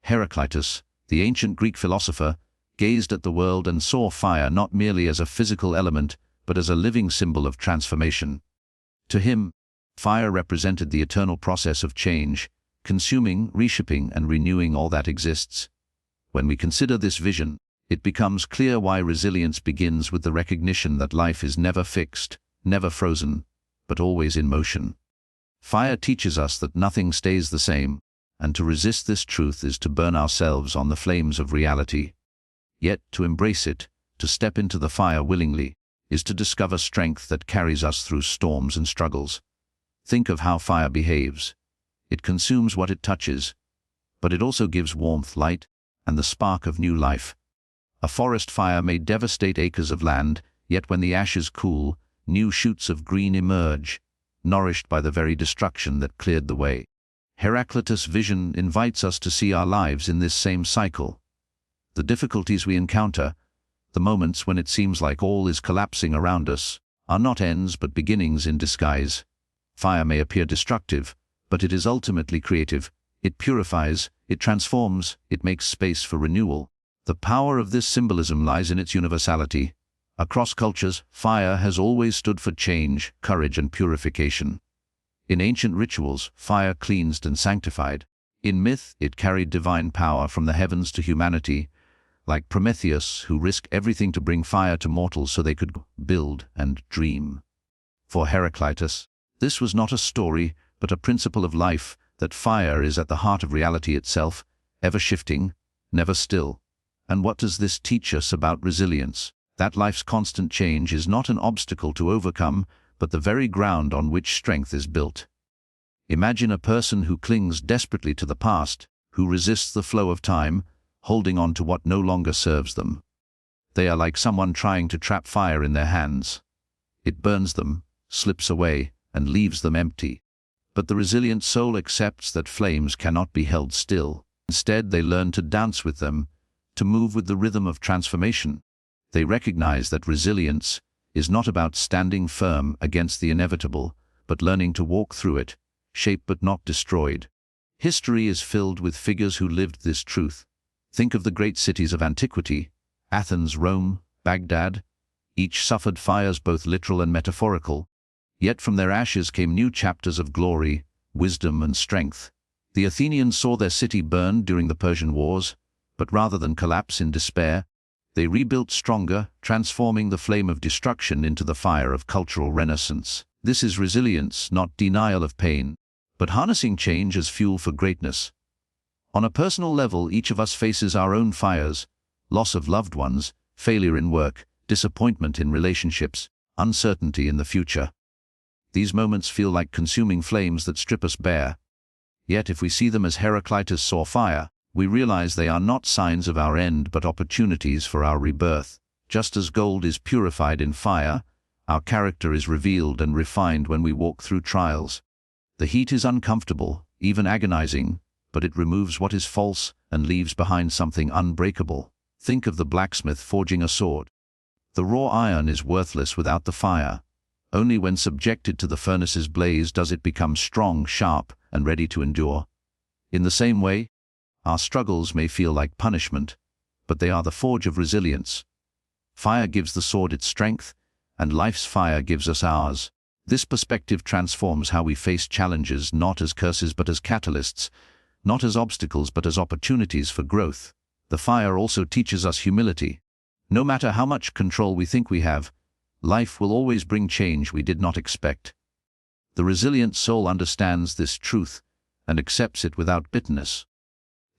Heraclitus, the ancient Greek philosopher, gazed at the world and saw fire not merely as a physical element, but as a living symbol of transformation. To him, fire represented the eternal process of change, consuming, reshaping, and renewing all that exists. When we consider this vision, it becomes clear why resilience begins with the recognition that life is never fixed, never frozen, but always in motion. Fire teaches us that nothing stays the same, and to resist this truth is to burn ourselves on the flames of reality. Yet, to embrace it, to step into the fire willingly, is to discover strength that carries us through storms and struggles. Think of how fire behaves. It consumes what it touches, but it also gives warmth, light, and the spark of new life. A forest fire may devastate acres of land, yet when the ashes cool, new shoots of green emerge, nourished by the very destruction that cleared the way. Heraclitus' vision invites us to see our lives in this same cycle. The difficulties we encounter, the moments when it seems like all is collapsing around us, are not ends but beginnings in disguise. Fire may appear destructive, but it is ultimately creative. It purifies, it transforms, it makes space for renewal. The power of this symbolism lies in its universality. Across cultures, fire has always stood for change, courage, and purification. In ancient rituals, fire cleansed and sanctified. In myth, it carried divine power from the heavens to humanity, like Prometheus, who risked everything to bring fire to mortals so they could build and dream. For Heraclitus, this was not a story, but a principle of life, that fire is at the heart of reality itself, ever shifting, never still. And what does this teach us about resilience? That life's constant change is not an obstacle to overcome, but the very ground on which strength is built. Imagine a person who clings desperately to the past, who resists the flow of time, holding on to what no longer serves them. They are like someone trying to trap fire in their hands. It burns them, slips away, and leaves them empty. But the resilient soul accepts that flames cannot be held still. Instead, they learn to dance with them, to move with the rhythm of transformation. They recognize that resilience is not about standing firm against the inevitable, but learning to walk through it, shaped but not destroyed. History is filled with figures who lived this truth. Think of the great cities of antiquity: Athens, Rome, Baghdad. Each suffered fires both literal and metaphorical. Yet from their ashes came new chapters of glory, wisdom, and strength. The Athenians saw their city burned during the Persian Wars, but rather than collapse in despair, they rebuilt stronger, transforming the flame of destruction into the fire of cultural renaissance. This is resilience, not denial of pain, but harnessing change as fuel for greatness. On a personal level, each of us faces our own fires: loss of loved ones, failure in work, disappointment in relationships, uncertainty in the future. These moments feel like consuming flames that strip us bare. Yet if we see them as Heraclitus saw fire, we realize they are not signs of our end but opportunities for our rebirth. Just as gold is purified in fire, our character is revealed and refined when we walk through trials. The heat is uncomfortable, even agonizing, but it removes what is false and leaves behind something unbreakable. Think of the blacksmith forging a sword. The raw iron is worthless without the fire. Only when subjected to the furnace's blaze does it become strong, sharp, and ready to endure. In the same way, our struggles may feel like punishment, but they are the forge of resilience. Fire gives the sword its strength, and life's fire gives us ours. This perspective transforms how we face challenges, not as curses but as catalysts, not as obstacles but as opportunities for growth. The fire also teaches us humility. No matter how much control we think we have, life will always bring change we did not expect. The resilient soul understands this truth and accepts it without bitterness.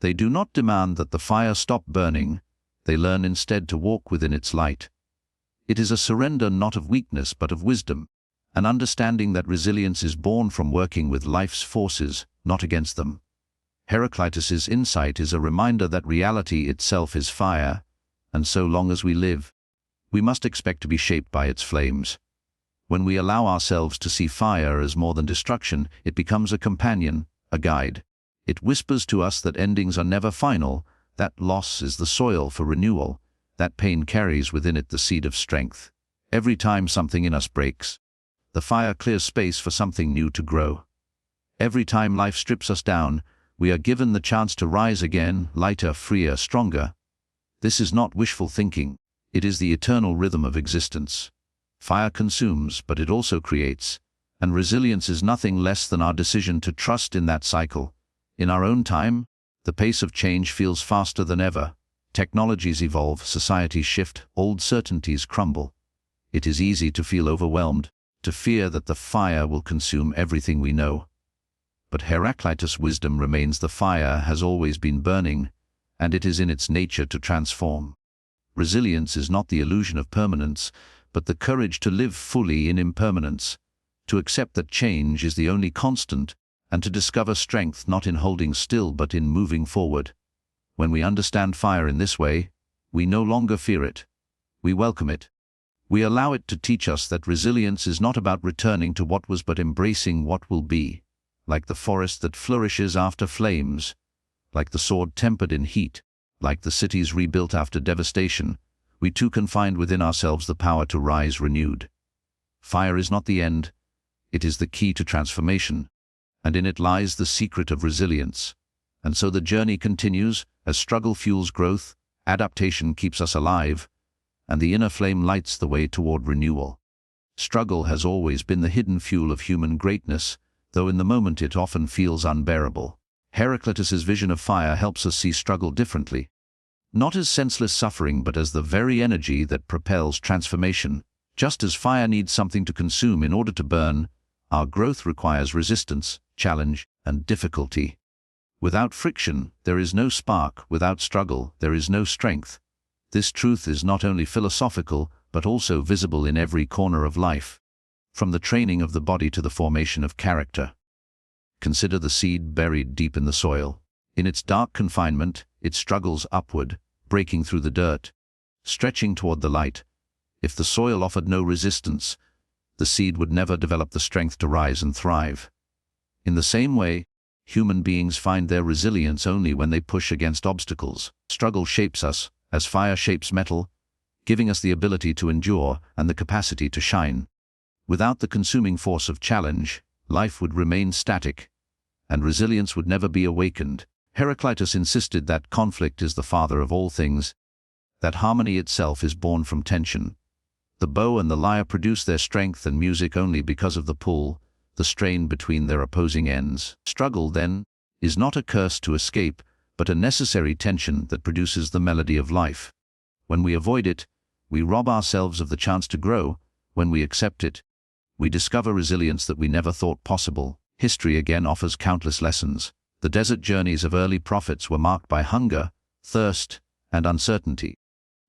They do not demand that the fire stop burning, they learn instead to walk within its light. It is a surrender not of weakness but of wisdom, an understanding that resilience is born from working with life's forces, not against them. Heraclitus's insight is a reminder that reality itself is fire, and so long as we live, we must expect to be shaped by its flames. When we allow ourselves to see fire as more than destruction, it becomes a companion, a guide. It whispers to us that endings are never final, that loss is the soil for renewal, that pain carries within it the seed of strength. Every time something in us breaks, the fire clears space for something new to grow. Every time life strips us down, We are given the chance to rise again, lighter, freer, stronger. This is not wishful thinking. It is the eternal rhythm of existence. Fire consumes, but it also creates. And resilience is nothing less than our decision to trust in that cycle. In our own time, the pace of change feels faster than ever. Technologies evolve, societies shift, old certainties crumble. It is easy to feel overwhelmed, to fear that the fire will consume everything we know. But Heraclitus' wisdom remains: the fire has always been burning, and it is in its nature to transform. Resilience is not the illusion of permanence, but the courage to live fully in impermanence, to accept that change is the only constant, and to discover strength not in holding still but in moving forward. When we understand fire in this way, we no longer fear it. We welcome it. We allow it to teach us that resilience is not about returning to what was but embracing what will be. Like the forest that flourishes after flames, like the sword tempered in heat, like the cities rebuilt after devastation, we too can find within ourselves the power to rise renewed. Fire is not the end, it is the key to transformation, and in it lies the secret of resilience. And so the journey continues, as struggle fuels growth, adaptation keeps us alive, and the inner flame lights the way toward renewal. Struggle has always been the hidden fuel of human greatness, though in the moment it often feels unbearable. Heraclitus's vision of fire helps us see struggle differently. Not as senseless suffering, but as the very energy that propels transformation. Just as fire needs something to consume in order to burn, our growth requires resistance, challenge, and difficulty. Without friction, there is no spark. Without struggle, there is no strength. This truth is not only philosophical, but also visible in every corner of life. From the training of the body to the formation of character. Consider the seed buried deep in the soil. In its dark confinement, it struggles upward, breaking through the dirt, stretching toward the light. If the soil offered no resistance, the seed would never develop the strength to rise and thrive. In the same way, human beings find their resilience only when they push against obstacles. Struggle shapes us, as fire shapes metal, giving us the ability to endure and the capacity to shine. Without the consuming force of challenge, life would remain static, and resilience would never be awakened. Heraclitus insisted that conflict is the father of all things, that harmony itself is born from tension. The bow and the lyre produce their strength and music only because of the pull, the strain between their opposing ends. Struggle, then, is not a curse to escape, but a necessary tension that produces the melody of life. When we avoid it, we rob ourselves of the chance to grow. When we accept it, we discover resilience that we never thought possible. History again offers countless lessons. The desert journeys of early prophets were marked by hunger, thirst, and uncertainty.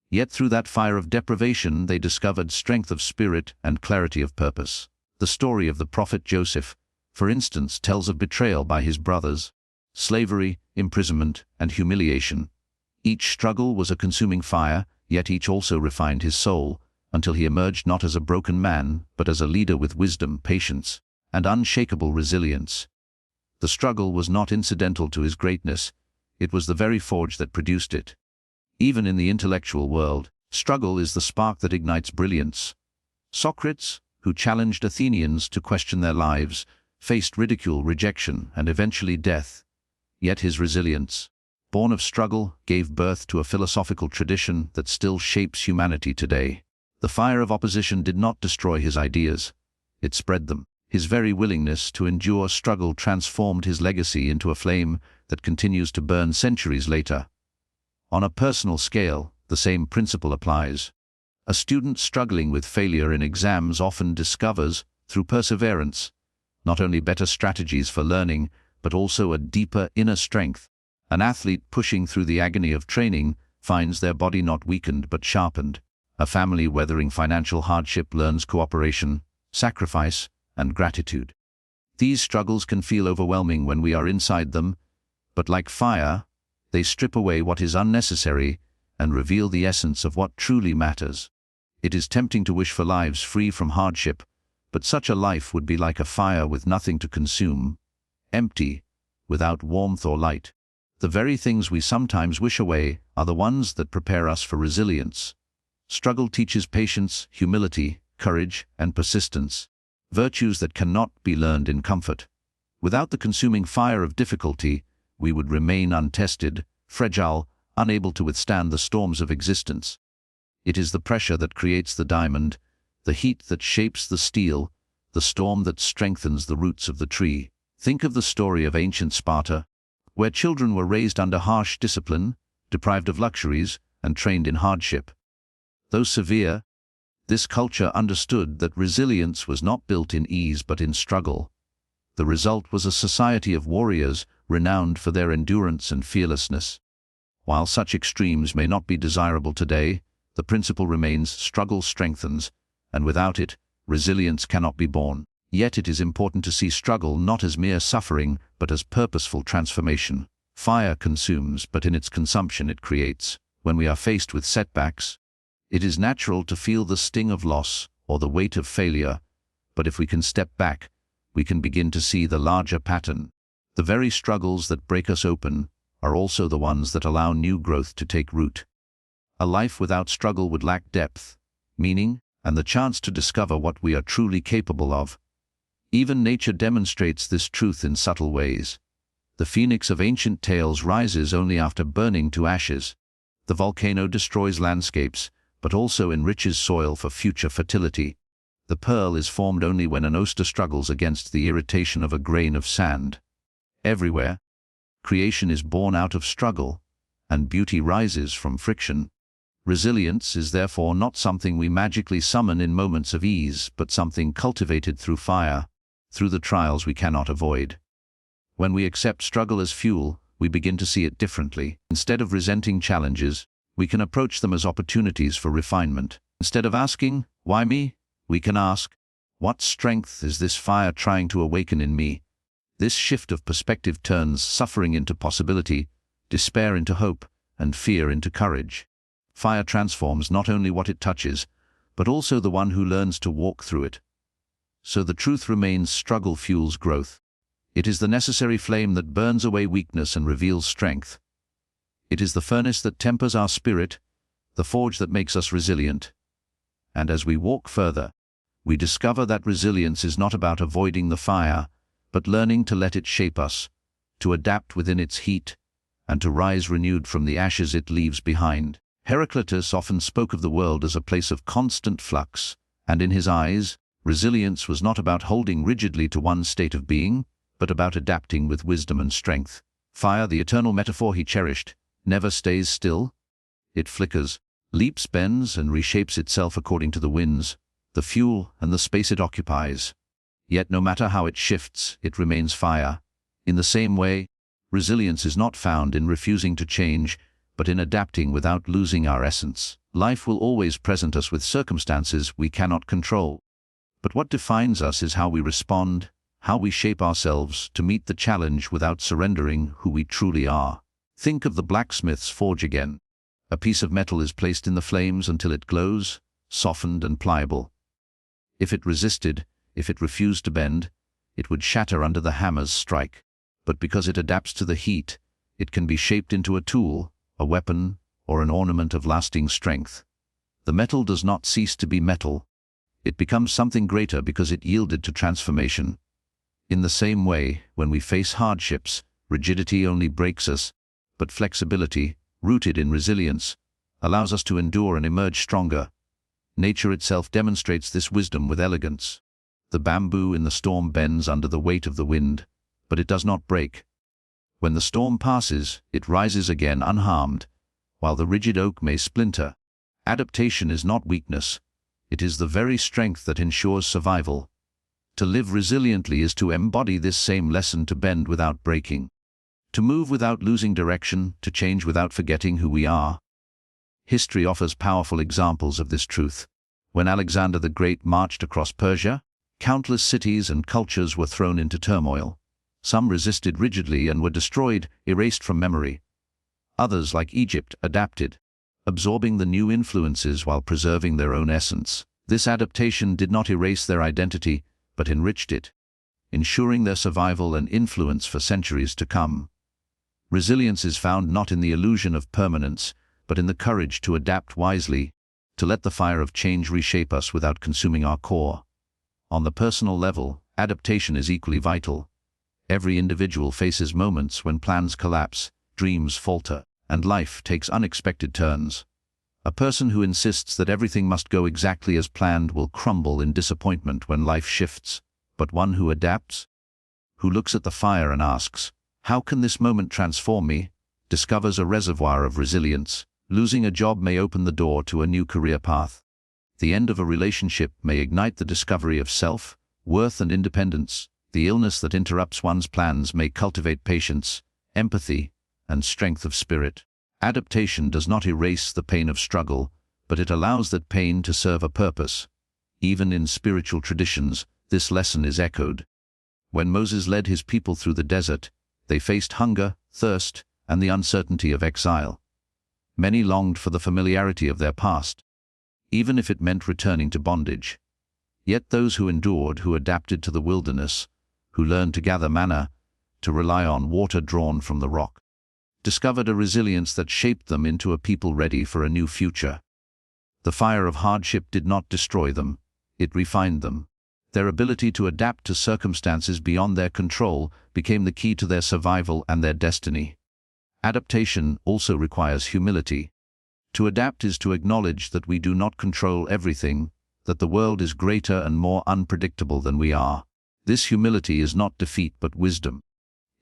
Yet through that fire of deprivation they discovered strength of spirit and clarity of purpose. The story of the prophet Joseph, for instance, tells of betrayal by his brothers, slavery, imprisonment, and humiliation. Each struggle was a consuming fire, yet each also refined his soul, until he emerged not as a broken man, but as a leader with wisdom, patience, and unshakable resilience. The struggle was not incidental to his greatness, it was the very forge that produced it. Even in the intellectual world, struggle is the spark that ignites brilliance. Socrates, who challenged Athenians to question their lives, faced ridicule, rejection, and eventually death. Yet his resilience, born of struggle, gave birth to a philosophical tradition that still shapes humanity today. The fire of opposition did not destroy his ideas, it spread them. His very willingness to endure struggle transformed his legacy into a flame that continues to burn centuries later. On a personal scale, the same principle applies. A student struggling with failure in exams often discovers, through perseverance, not only better strategies for learning, but also a deeper inner strength. An athlete pushing through the agony of training finds their body not weakened but sharpened. A family weathering financial hardship learns cooperation, sacrifice, and gratitude. These struggles can feel overwhelming when we are inside them, but like fire, they strip away what is unnecessary and reveal the essence of what truly matters. It is tempting to wish for lives free from hardship, but such a life would be like a fire with nothing to consume, empty, without warmth or light. The very things we sometimes wish away are the ones that prepare us for resilience. Struggle teaches patience, humility, courage, and persistence, virtues that cannot be learned in comfort. Without the consuming fire of difficulty, we would remain untested, fragile, unable to withstand the storms of existence. It is the pressure that creates the diamond, the heat that shapes the steel, the storm that strengthens the roots of the tree. Think of the story of ancient Sparta, where children were raised under harsh discipline, deprived of luxuries, and trained in hardship. Though severe, this culture understood that resilience was not built in ease but in struggle. The result was a society of warriors renowned for their endurance and fearlessness. While such extremes may not be desirable today, the principle remains: struggle strengthens, and without it, resilience cannot be born. Yet it is important to see struggle not as mere suffering, but as purposeful transformation. Fire consumes, but in its consumption it creates. When we are faced with setbacks, it is natural to feel the sting of loss or the weight of failure, but if we can step back, we can begin to see the larger pattern. The very struggles that break us open are also the ones that allow new growth to take root. A life without struggle would lack depth, meaning, and the chance to discover what we are truly capable of. Even nature demonstrates this truth in subtle ways. The phoenix of ancient tales rises only after burning to ashes. The volcano destroys landscapes, but also enriches soil for future fertility. The pearl is formed only when an oyster struggles against the irritation of a grain of sand. Everywhere, creation is born out of struggle, and beauty rises from friction. Resilience is therefore not something we magically summon in moments of ease, but something cultivated through fire, through the trials we cannot avoid. When we accept struggle as fuel, we begin to see it differently. Instead of resenting challenges, we can approach them as opportunities for refinement. Instead of asking, "Why me?" we can ask, "What strength is this fire trying to awaken in me?" This shift of perspective turns suffering into possibility, despair into hope, and fear into courage. Fire transforms not only what it touches, but also the one who learns to walk through it. So the truth remains: struggle fuels growth. It is the necessary flame that burns away weakness and reveals strength. It is the furnace that tempers our spirit, the forge that makes us resilient. And as we walk further, we discover that resilience is not about avoiding the fire, but learning to let it shape us, to adapt within its heat, and to rise renewed from the ashes it leaves behind. Heraclitus often spoke of the world as a place of constant flux, and in his eyes, resilience was not about holding rigidly to one state of being, but about adapting with wisdom and strength. Fire, the eternal metaphor he cherished, never stays still. It flickers, leaps, bends, and reshapes itself according to the winds, the fuel, and the space it occupies. Yet no matter how it shifts, it remains fire. In the same way, resilience is not found in refusing to change, but in adapting without losing our essence. Life will always present us with circumstances we cannot control. But what defines us is how we respond, how we shape ourselves to meet the challenge without surrendering who we truly are. Think of the blacksmith's forge again. A piece of metal is placed in the flames until it glows, softened and pliable. If it resisted, if it refused to bend, it would shatter under the hammer's strike. But because it adapts to the heat, it can be shaped into a tool, a weapon, or an ornament of lasting strength. The metal does not cease to be metal. It becomes something greater because it yielded to transformation. In the same way, when we face hardships, rigidity only breaks us, but flexibility, rooted in resilience, allows us to endure and emerge stronger. Nature itself demonstrates this wisdom with elegance. The bamboo in the storm bends under the weight of the wind, but it does not break. When the storm passes, it rises again unharmed, while the rigid oak may splinter. Adaptation is not weakness. It is the very strength that ensures survival. To live resiliently is to embody this same lesson: to bend without breaking, to move without losing direction, to change without forgetting who we are. History offers powerful examples of this truth. When Alexander the Great marched across Persia, countless cities and cultures were thrown into turmoil. Some resisted rigidly and were destroyed, erased from memory. Others, like Egypt, adapted, absorbing the new influences while preserving their own essence. This adaptation did not erase their identity, but enriched it, ensuring their survival and influence for centuries to come. Resilience is found not in the illusion of permanence, but in the courage to adapt wisely, to let the fire of change reshape us without consuming our core. On the personal level, adaptation is equally vital. Every individual faces moments when plans collapse, dreams falter, and life takes unexpected turns. A person who insists that everything must go exactly as planned will crumble in disappointment when life shifts, but one who adapts, who looks at the fire and asks, "How can this moment transform me?" discovers a reservoir of resilience. Losing a job may open the door to a new career path. The end of a relationship may ignite the discovery of self, worth and independence. The illness that interrupts one's plans may cultivate patience, empathy, and strength of spirit. Adaptation does not erase the pain of struggle, but it allows that pain to serve a purpose. Even in spiritual traditions, this lesson is echoed. When Moses led his people through the desert, they faced hunger, thirst, and the uncertainty of exile. Many longed for the familiarity of their past, even if it meant returning to bondage. Yet those who endured, who adapted to the wilderness, who learned to gather manna, to rely on water drawn from the rock, discovered a resilience that shaped them into a people ready for a new future. The fire of hardship did not destroy them, it refined them. Their ability to adapt to circumstances beyond their control became the key to their survival and their destiny. Adaptation also requires humility. To adapt is to acknowledge that we do not control everything, that the world is greater and more unpredictable than we are. This humility is not defeat but wisdom.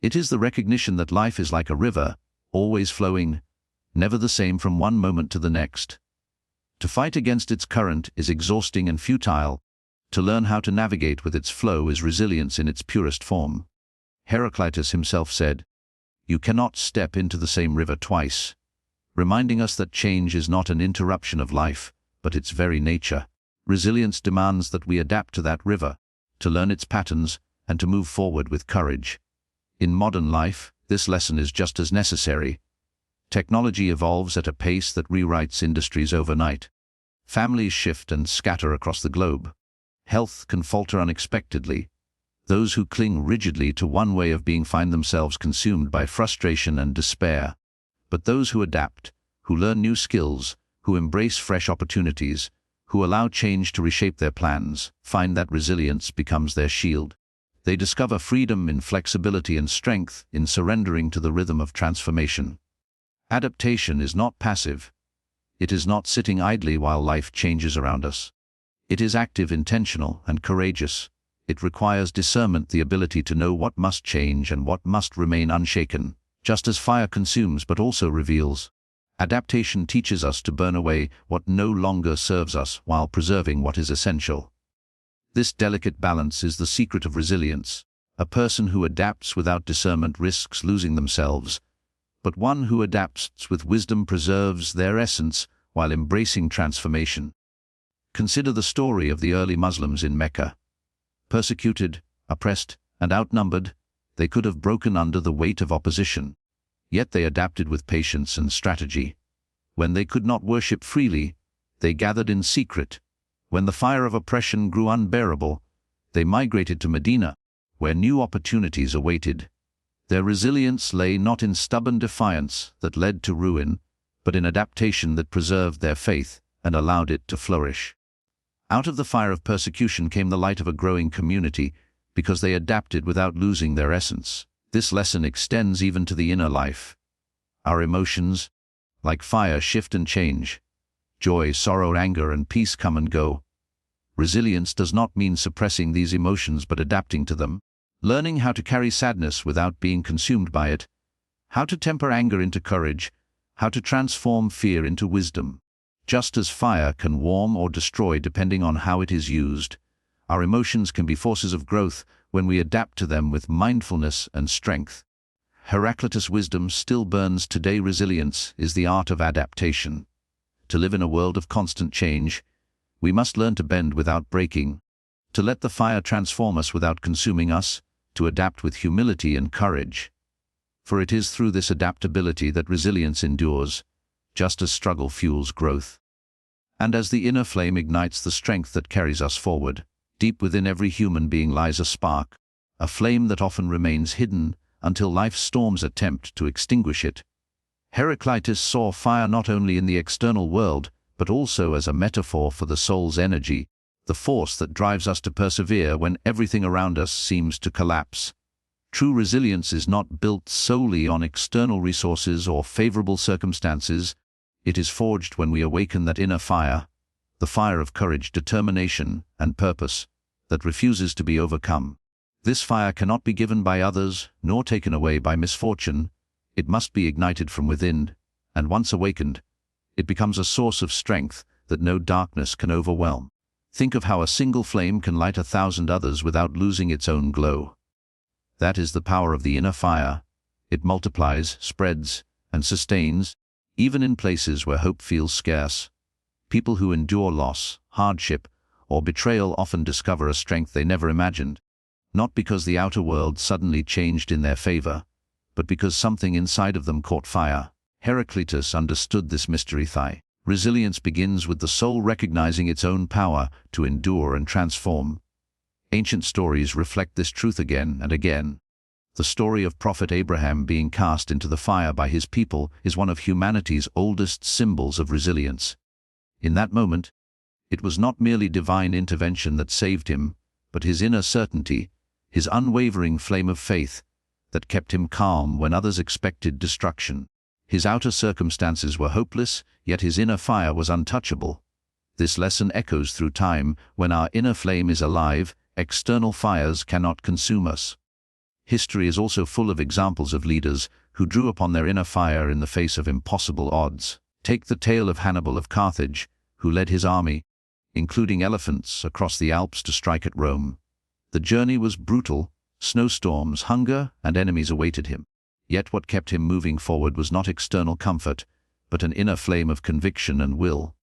It is the recognition that life is like a river, always flowing, never the same from one moment to the next. To fight against its current is exhausting and futile. To learn how to navigate with its flow is resilience in its purest form. Heraclitus himself said, "You cannot step into the same river twice," reminding us that change is not an interruption of life, but its very nature. Resilience demands that we adapt to that river, to learn its patterns, and to move forward with courage. In modern life, this lesson is just as necessary. Technology evolves at a pace that rewrites industries overnight. Families shift and scatter across the globe. Health can falter unexpectedly. Those who cling rigidly to one way of being find themselves consumed by frustration and despair. But those who adapt, who learn new skills, who embrace fresh opportunities, who allow change to reshape their plans, find that resilience becomes their shield. They discover freedom in flexibility and strength in surrendering to the rhythm of transformation. Adaptation is not passive. It is not sitting idly while life changes around us. It is active, intentional, and courageous. It requires discernment, the ability to know what must change and what must remain unshaken. Just as fire consumes but also reveals, adaptation teaches us to burn away what no longer serves us while preserving what is essential. This delicate balance is the secret of resilience. A person who adapts without discernment risks losing themselves, but one who adapts with wisdom preserves their essence while embracing transformation. Consider the story of the early Muslims in Mecca. Persecuted, oppressed, and outnumbered, they could have broken under the weight of opposition. Yet they adapted with patience and strategy. When they could not worship freely, they gathered in secret. When the fire of oppression grew unbearable, they migrated to Medina, where new opportunities awaited. Their resilience lay not in stubborn defiance that led to ruin, but in adaptation that preserved their faith and allowed it to flourish. Out of the fire of persecution came the light of a growing community, because they adapted without losing their essence. This lesson extends even to the inner life. Our emotions, like fire, shift and change. Joy, sorrow, anger, and peace come and go. Resilience does not mean suppressing these emotions but adapting to them. Learning how to carry sadness without being consumed by it, how to temper anger into courage, how to transform fear into wisdom. Just as fire can warm or destroy depending on how it is used, our emotions can be forces of growth when we adapt to them with mindfulness and strength. Heraclitus' wisdom still burns today. Resilience is the art of adaptation. To live in a world of constant change, we must learn to bend without breaking, to let the fire transform us without consuming us, to adapt with humility and courage. For it is through this adaptability that resilience endures, just as struggle fuels growth. And as the inner flame ignites the strength that carries us forward, deep within every human being lies a spark, a flame that often remains hidden until life's storms attempt to extinguish it. Heraclitus saw fire not only in the external world, but also as a metaphor for the soul's energy, the force that drives us to persevere when everything around us seems to collapse. True resilience is not built solely on external resources or favorable circumstances. It is forged when we awaken that inner fire, the fire of courage, determination, and purpose, that refuses to be overcome. This fire cannot be given by others, nor taken away by misfortune. It must be ignited from within, and once awakened, it becomes a source of strength that no darkness can overwhelm. Think of how a single flame can light 1,000 others without losing its own glow. That is the power of the inner fire. It multiplies, spreads, and sustains, even in places where hope feels scarce. People who endure loss, hardship, or betrayal often discover a strength they never imagined, not because the outer world suddenly changed in their favor, but because something inside of them caught fire. Heraclitus understood this mystery. Resilience begins with the soul recognizing its own power to endure and transform. Ancient stories reflect this truth again and again. The story of Prophet Abraham being cast into the fire by his people is one of humanity's oldest symbols of resilience. In that moment, it was not merely divine intervention that saved him, but his inner certainty, his unwavering flame of faith, that kept him calm when others expected destruction. His outer circumstances were hopeless, yet his inner fire was untouchable. This lesson echoes through time. When our inner flame is alive, external fires cannot consume us. History is also full of examples of leaders who drew upon their inner fire in the face of impossible odds. Take the tale of Hannibal of Carthage, who led his army, including elephants, across the Alps to strike at Rome. The journey was brutal. Snowstorms, hunger, and enemies awaited him. Yet what kept him moving forward was not external comfort, but an inner flame of conviction and will.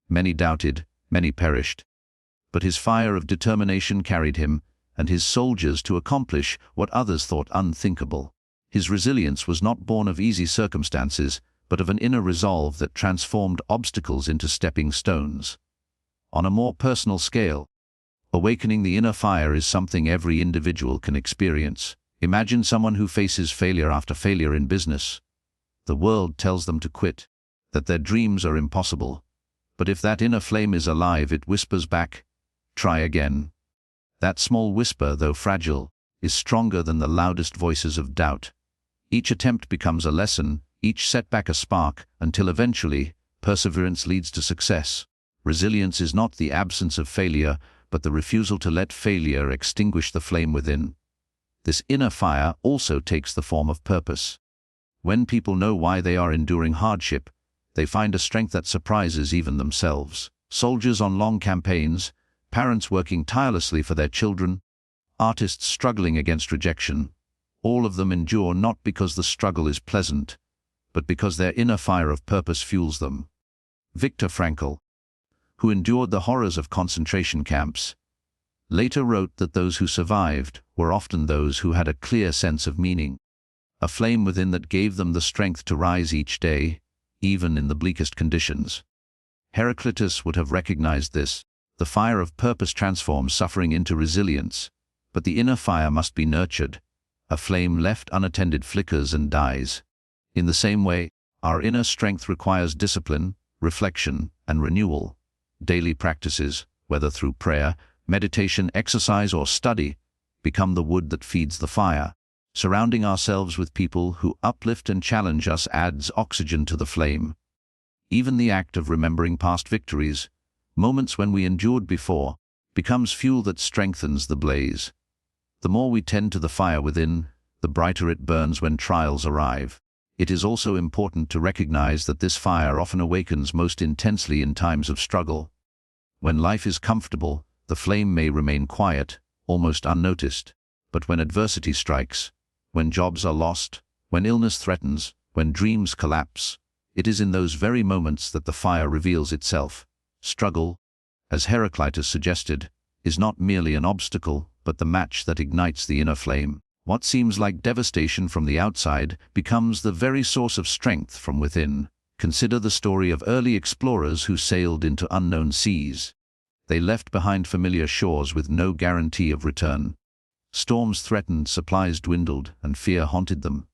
Many doubted, many perished. But his fire of determination carried him, and his soldiers to accomplish what others thought unthinkable. His resilience was not born of easy circumstances, but of an inner resolve that transformed obstacles into stepping stones. On a more personal scale, awakening the inner fire is something every individual can experience. Imagine someone who faces failure after failure in business. The world tells them to quit, that their dreams are impossible. But if that inner flame is alive, it whispers back, "Try again." That small whisper, though fragile, is stronger than the loudest voices of doubt. Each attempt becomes a lesson, each setback a spark, until eventually, perseverance leads to success. Resilience is not the absence of failure, but the refusal to let failure extinguish the flame within. This inner fire also takes the form of purpose. When people know why they are enduring hardship, they find a strength that surprises even themselves. Soldiers on long campaigns, parents working tirelessly for their children, artists struggling against rejection, all of them endure not because the struggle is pleasant, but because their inner fire of purpose fuels them. Viktor Frankl, who endured the horrors of concentration camps, later wrote that those who survived were often those who had a clear sense of meaning, a flame within that gave them the strength to rise each day, even in the bleakest conditions. Heraclitus would have recognized this. The fire of purpose transforms suffering into resilience, but the inner fire must be nurtured. A flame left unattended flickers and dies. In the same way, our inner strength requires discipline, reflection, and renewal. Daily practices, whether through prayer, meditation, exercise, or study, become the wood that feeds the fire. Surrounding ourselves with people who uplift and challenge us adds oxygen to the flame. Even the act of remembering past victories, moments when we endured before, becomes fuel that strengthens the blaze. The more we tend to the fire within, the brighter it burns when trials arrive. It is also important to recognize that this fire often awakens most intensely in times of struggle. When life is comfortable, the flame may remain quiet, almost unnoticed. But when adversity strikes, when jobs are lost, when illness threatens, when dreams collapse, it is in those very moments that the fire reveals itself. Struggle, as Heraclitus suggested, is not merely an obstacle, but the match that ignites the inner flame. What seems like devastation from the outside becomes the very source of strength from within. Consider the story of early explorers who sailed into unknown seas. They left behind familiar shores with no guarantee of return. Storms threatened, supplies dwindled, and fear haunted them.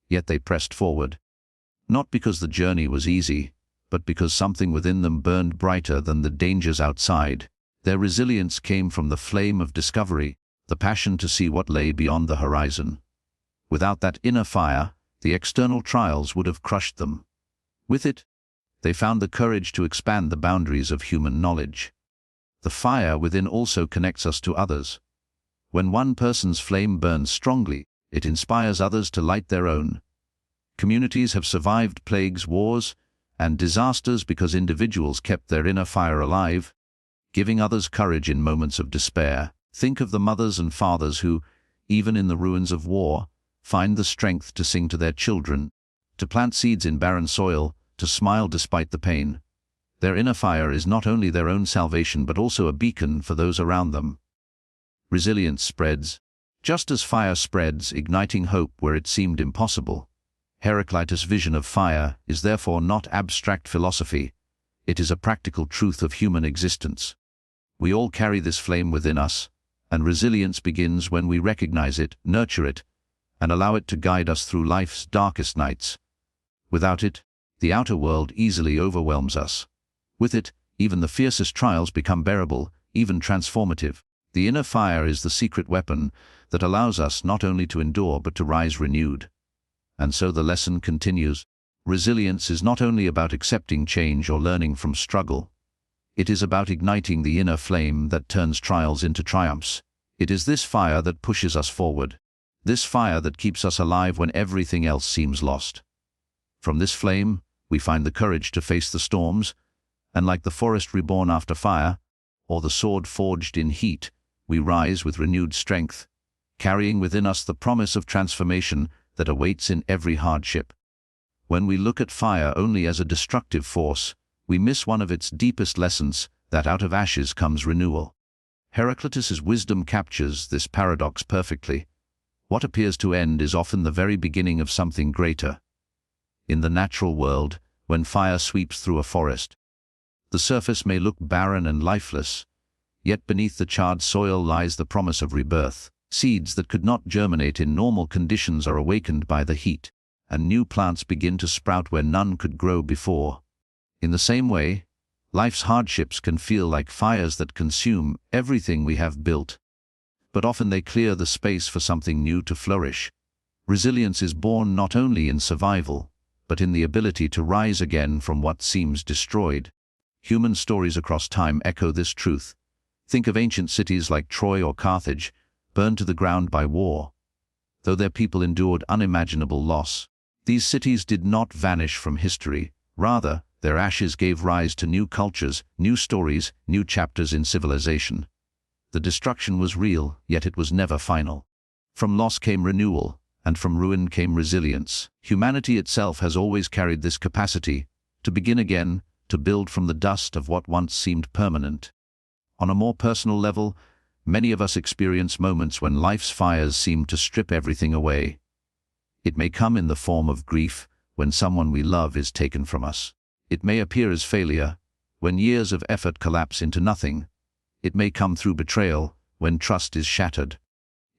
Yet they pressed forward. Not because the journey was easy, but because something within them burned brighter than the dangers outside. Their resilience came from the flame of discovery, the passion to see what lay beyond the horizon. Without that inner fire, the external trials would have crushed them. With it, they found the courage to expand the boundaries of human knowledge. The fire within also connects us to others. When one person's flame burns strongly, it inspires others to light their own. Communities have survived plagues, wars, and disasters because individuals kept their inner fire alive, giving others courage in moments of despair. Think of the mothers and fathers who, even in the ruins of war, find the strength to sing to their children, to plant seeds in barren soil, to smile despite the pain. Their inner fire is not only their own salvation but also a beacon for those around them. Resilience spreads. Just as fire spreads, igniting hope where it seemed impossible. Heraclitus' vision of fire is therefore not abstract philosophy. It is a practical truth of human existence. We all carry this flame within us, and resilience begins when we recognize it, nurture it, and allow it to guide us through life's darkest nights. Without it, the outer world easily overwhelms us. With it, even the fiercest trials become bearable, even transformative. The inner fire is the secret weapon that allows us not only to endure but to rise renewed. And so the lesson continues. Resilience is not only about accepting change or learning from struggle. It is about igniting the inner flame that turns trials into triumphs. It is this fire that pushes us forward. This fire that keeps us alive when everything else seems lost. From this flame, we find the courage to face the storms, and like the forest reborn after fire, or the sword forged in heat, we rise with renewed strength, carrying within us the promise of transformation that awaits in every hardship. When we look at fire only as a destructive force, we miss one of its deepest lessons, that out of ashes comes renewal. Heraclitus' wisdom captures this paradox perfectly. What appears to end is often the very beginning of something greater. In the natural world, when fire sweeps through a forest, the surface may look barren and lifeless, yet beneath the charred soil lies the promise of rebirth. Seeds that could not germinate in normal conditions are awakened by the heat, and new plants begin to sprout where none could grow before. In the same way, life's hardships can feel like fires that consume everything we have built, but often they clear the space for something new to flourish. Resilience is born not only in survival, but in the ability to rise again from what seems destroyed. Human stories across time echo this truth. Think of ancient cities like Troy or Carthage, burned to the ground by war. Though their people endured unimaginable loss, these cities did not vanish from history. Rather, their ashes gave rise to new cultures, new stories, new chapters in civilization. The destruction was real, yet it was never final. From loss came renewal, and from ruin came resilience. Humanity itself has always carried this capacity, to begin again, to build from the dust of what once seemed permanent. On a more personal level, many of us experience moments when life's fires seem to strip everything away. It may come in the form of grief, when someone we love is taken from us. It may appear as failure, when years of effort collapse into nothing. It may come through betrayal, when trust is shattered.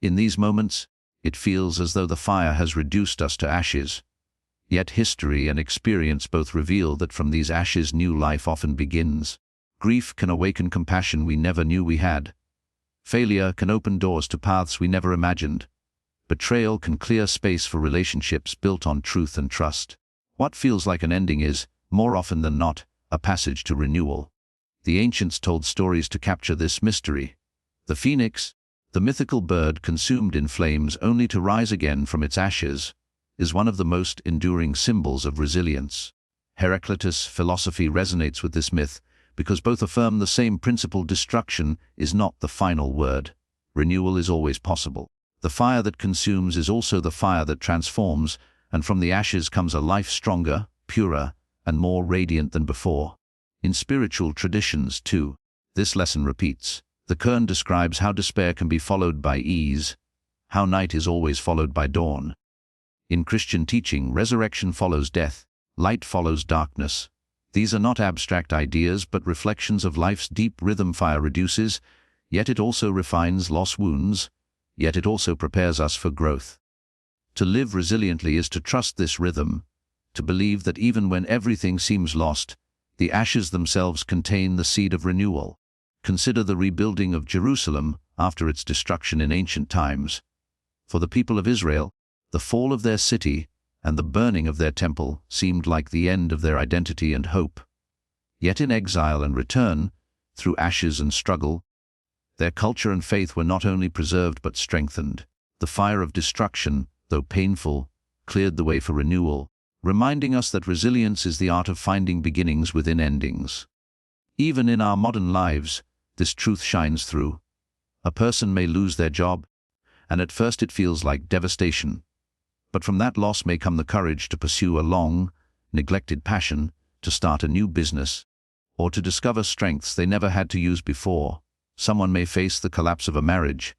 In these moments, it feels as though the fire has reduced us to ashes. Yet history and experience both reveal that from these ashes new life often begins. Grief can awaken compassion we never knew we had. Failure can open doors to paths we never imagined. Betrayal can clear space for relationships built on truth and trust. What feels like an ending is, more often than not, a passage to renewal. The ancients told stories to capture this mystery. The phoenix, the mythical bird consumed in flames only to rise again from its ashes, is one of the most enduring symbols of resilience. Heraclitus' philosophy resonates with this myth because both affirm the same principle: destruction is not the final word. Renewal is always possible. The fire that consumes is also the fire that transforms, and from the ashes comes a life stronger, purer, and more radiant than before. In spiritual traditions, too, this lesson repeats. The Kern describes how despair can be followed by ease, how night is always followed by dawn. In Christian teaching, resurrection follows death, light follows darkness. These are not abstract ideas but reflections of life's deep rhythm. Fire reduces, yet it also refines lost wounds, yet it also prepares us for growth. To live resiliently is to trust this rhythm, to believe that even when everything seems lost, the ashes themselves contain the seed of renewal. Consider the rebuilding of Jerusalem after its destruction in ancient times. For the people of Israel, The fall of their city and the burning of their temple seemed like the end of their identity and hope. Yet in exile and return, through ashes and struggle, their culture and faith were not only preserved but strengthened. The fire of destruction, though painful, cleared the way for renewal, reminding us that resilience is the art of finding beginnings within endings. Even in our modern lives, this truth shines through. A person may lose their job, and at first it feels like devastation. But from that loss may come the courage to pursue a long, neglected passion, to start a new business, or to discover strengths they never had to use before. Someone may face the collapse of a marriage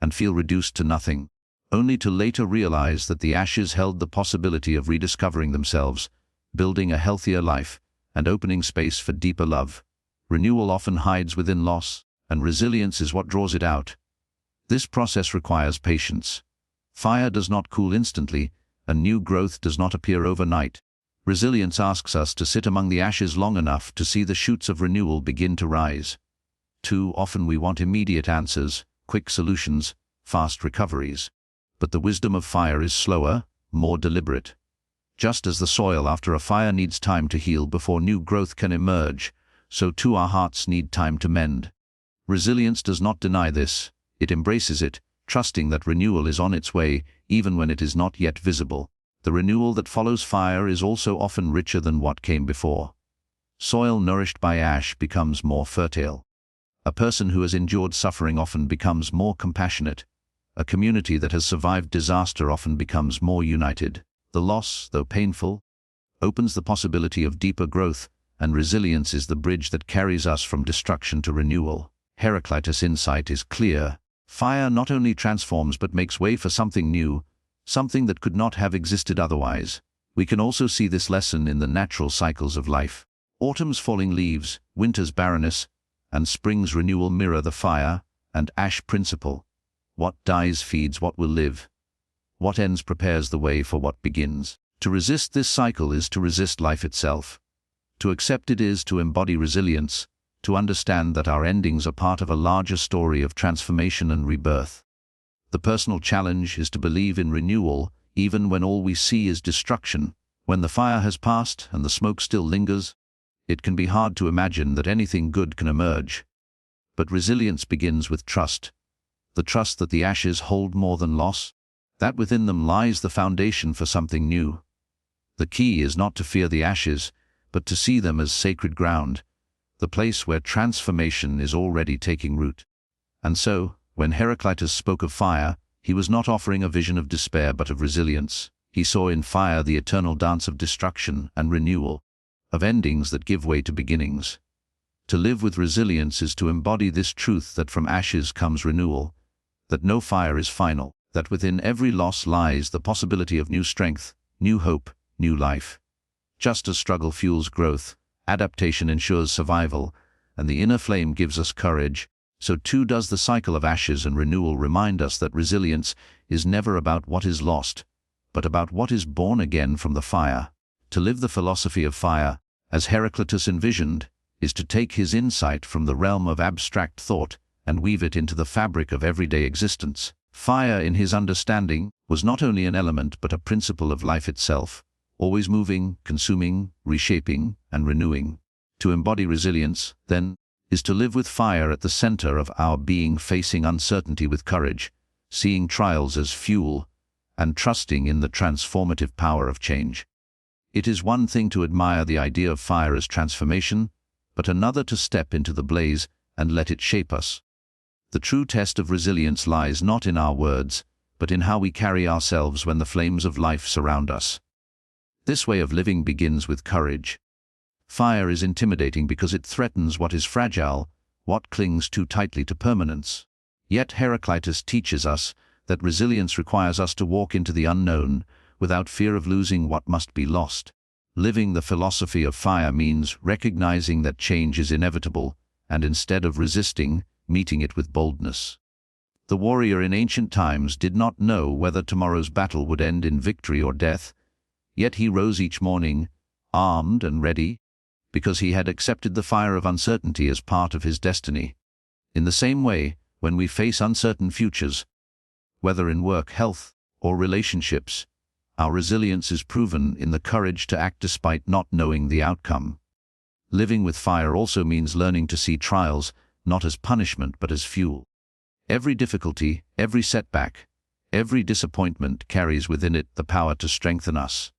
and feel reduced to nothing, only to later realize that the ashes held the possibility of rediscovering themselves, building a healthier life, and opening space for deeper love. Renewal often hides within loss, and resilience is what draws it out. This process requires patience. Fire does not cool instantly, and new growth does not appear overnight. Resilience asks us to sit among the ashes long enough to see the shoots of renewal begin to rise. Too often we want immediate answers, quick solutions, fast recoveries. But the wisdom of fire is slower, more deliberate. Just as the soil after a fire needs time to heal before new growth can emerge, so too our hearts need time to mend. Resilience does not deny this, it embraces it, trusting that renewal is on its way, even when it is not yet visible. The renewal that follows fire is also often richer than what came before. Soil nourished by ash becomes more fertile. A person who has endured suffering often becomes more compassionate. A community that has survived disaster often becomes more united. The loss, though painful, opens the possibility of deeper growth, and resilience is the bridge that carries us from destruction to renewal. Heraclitus' insight is clear. Fire not only transforms but makes way for something new, something that could not have existed otherwise. We can also see this lesson in the natural cycles of life. Autumn's falling leaves, winter's barrenness, and spring's renewal mirror the fire and ash principle. What dies feeds what will live. What ends prepares the way for what begins. To resist this cycle is to resist life itself. To accept it is to embody resilience, to understand that our endings are part of a larger story of transformation and rebirth. The personal challenge is to believe in renewal, even when all we see is destruction. When the fire has passed and the smoke still lingers, it can be hard to imagine that anything good can emerge. But resilience begins with trust. The trust that the ashes hold more than loss, that within them lies the foundation for something new. The key is not to fear the ashes, but to see them as sacred ground, the place where transformation is already taking root. And so, when Heraclitus spoke of fire, he was not offering a vision of despair but of resilience. He saw in fire the eternal dance of destruction and renewal, of endings that give way to beginnings. To live with resilience is to embody this truth that from ashes comes renewal, that no fire is final, that within every loss lies the possibility of new strength, new hope, new life. Just as struggle fuels growth, adaptation ensures survival, and the inner flame gives us courage, so too does the cycle of ashes and renewal remind us that resilience is never about what is lost, but about what is born again from the fire. To live the philosophy of fire, as Heraclitus envisioned, is to take his insight from the realm of abstract thought and weave it into the fabric of everyday existence. Fire, in his understanding, was not only an element but a principle of life itself, always moving, consuming, reshaping, and renewing. To embody resilience, then, is to live with fire at the center of our being, facing uncertainty with courage, seeing trials as fuel, and trusting in the transformative power of change. It is one thing to admire the idea of fire as transformation, but another to step into the blaze and let it shape us. The true test of resilience lies not in our words, but in how we carry ourselves when the flames of life surround us. This way of living begins with courage. Fire is intimidating because it threatens what is fragile, what clings too tightly to permanence. Yet Heraclitus teaches us that resilience requires us to walk into the unknown without fear of losing what must be lost. Living the philosophy of fire means recognizing that change is inevitable, and instead of resisting, meeting it with boldness. The warrior in ancient times did not know whether tomorrow's battle would end in victory or death, yet he rose each morning, armed and ready, because he had accepted the fire of uncertainty as part of his destiny. In the same way, when we face uncertain futures, whether in work, health, or relationships, our resilience is proven in the courage to act despite not knowing the outcome. Living with fire also means learning to see trials not as punishment but as fuel. Every difficulty, every setback, every disappointment carries within it the power to strengthen us.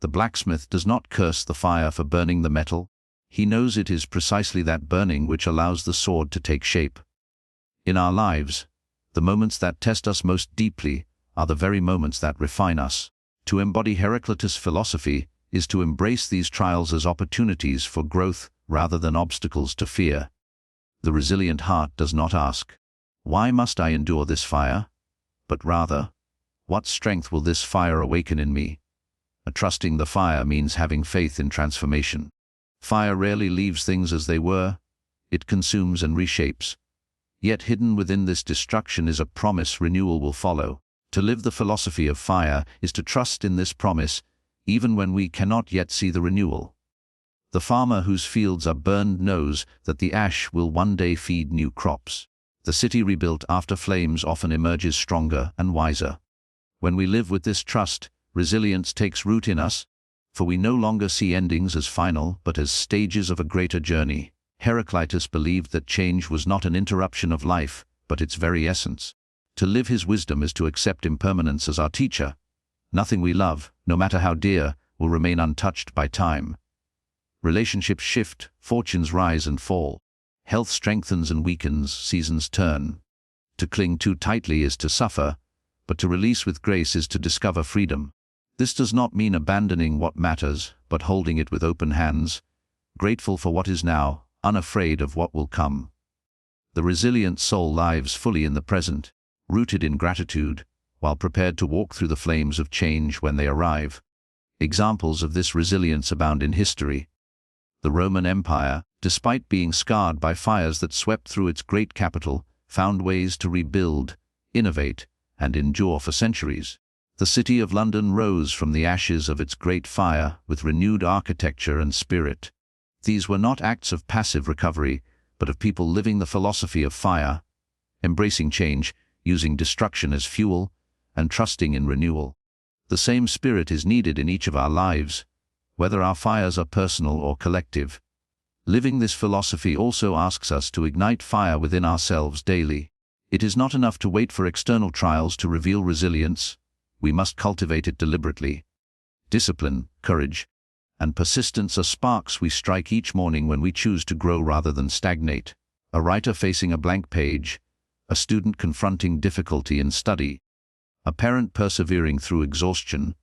The blacksmith does not curse the fire for burning the metal. He knows it is precisely that burning which allows the sword to take shape. In our lives, the moments that test us most deeply are the very moments that refine us. To embody Heraclitus' philosophy is to embrace these trials as opportunities for growth rather than obstacles to fear. The resilient heart does not ask, "Why must I endure this fire?" but rather, "What strength will this fire awaken in me?" Trusting the fire means having faith in transformation. Fire rarely leaves things as they were. It consumes and reshapes. Yet hidden within this destruction is a promise renewal will follow. To live the philosophy of fire is to trust in this promise, even when we cannot yet see the renewal. The farmer whose fields are burned knows that the ash will one day feed new crops. The city rebuilt after flames often emerges stronger and wiser. When we live with this trust, resilience takes root in us, for we no longer see endings as final but as stages of a greater journey. Heraclitus believed that change was not an interruption of life, but its very essence. To live his wisdom is to accept impermanence as our teacher. Nothing we love, no matter how dear, will remain untouched by time. Relationships shift, fortunes rise and fall. Health strengthens and weakens, seasons turn. To cling too tightly is to suffer, but to release with grace is to discover freedom. This does not mean abandoning what matters, but holding it with open hands, grateful for what is now, unafraid of what will come. The resilient soul lives fully in the present, rooted in gratitude, while prepared to walk through the flames of change when they arrive. Examples of this resilience abound in history. The Roman Empire, despite being scarred by fires that swept through its great capital, found ways to rebuild, innovate, and endure for centuries. The city of London rose from the ashes of its great fire with renewed architecture and spirit. These were not acts of passive recovery, but of people living the philosophy of fire, embracing change, using destruction as fuel, and trusting in renewal. The same spirit is needed in each of our lives, whether our fires are personal or collective. Living this philosophy also asks us to ignite fire within ourselves daily. It is not enough to wait for external trials to reveal resilience. We must cultivate it deliberately. Discipline, courage, and persistence are sparks we strike each morning when we choose to grow rather than stagnate. A writer facing a blank page, a student confronting difficulty in study, a parent persevering through exhaustion,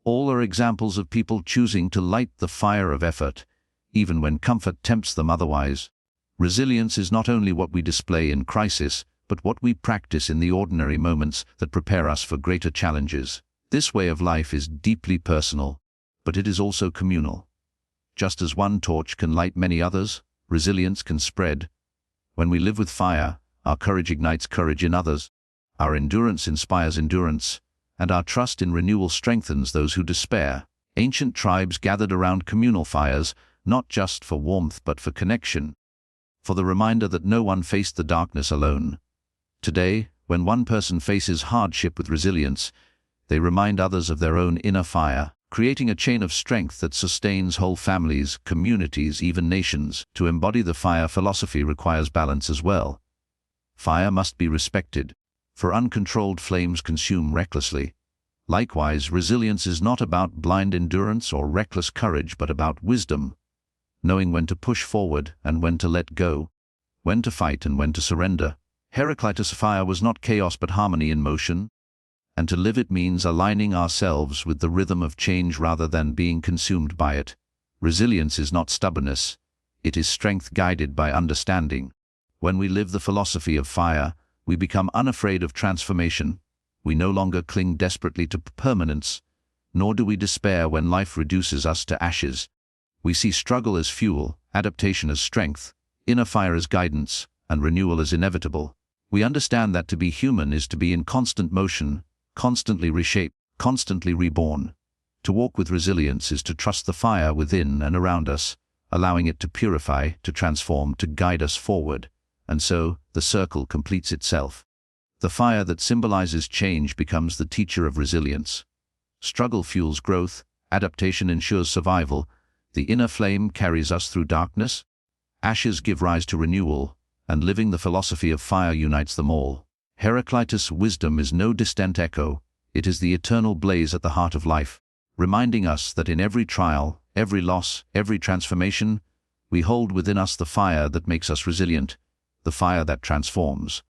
all are examples of people choosing to light the fire of effort, even when comfort tempts them otherwise. Resilience is not only what we display in crisis, but what we practice in the ordinary moments that prepare us for greater challenges. This way of life is deeply personal, but it is also communal. Just as one torch can light many others, resilience can spread. When we live with fire, our courage ignites courage in others, our endurance inspires endurance, and our trust in renewal strengthens those who despair. Ancient tribes gathered around communal fires, not just for warmth but for connection, for the reminder that no one faced the darkness alone. Today, when one person faces hardship with resilience, they remind others of their own inner fire, creating a chain of strength that sustains whole families, communities, even nations. To embody the fire philosophy requires balance as well. Fire must be respected, for uncontrolled flames consume recklessly. Likewise, resilience is not about blind endurance or reckless courage but about wisdom, knowing when to push forward and when to let go, when to fight and when to surrender. Heraclitus' fire was not chaos but harmony in motion, and to live it means aligning ourselves with the rhythm of change rather than being consumed by it. Resilience is not stubbornness, it is strength guided by understanding. When we live the philosophy of fire, we become unafraid of transformation. We no longer cling desperately to permanence, nor do we despair when life reduces us to ashes. We see struggle as fuel, adaptation as strength, inner fire as guidance, and renewal as inevitable. We understand that to be human is to be in constant motion, constantly reshaped, constantly reborn. To walk with resilience is to trust the fire within and around us, allowing it to purify, to transform, to guide us forward. And so, the circle completes itself. The fire that symbolizes change becomes the teacher of resilience. Struggle fuels growth, adaptation ensures survival, the inner flame carries us through darkness, ashes give rise to renewal, and living the philosophy of fire unites them all. Heraclitus' wisdom is no distant echo, it is the eternal blaze at the heart of life, reminding us that in every trial, every loss, every transformation, we hold within us the fire that makes us resilient, the fire that transforms.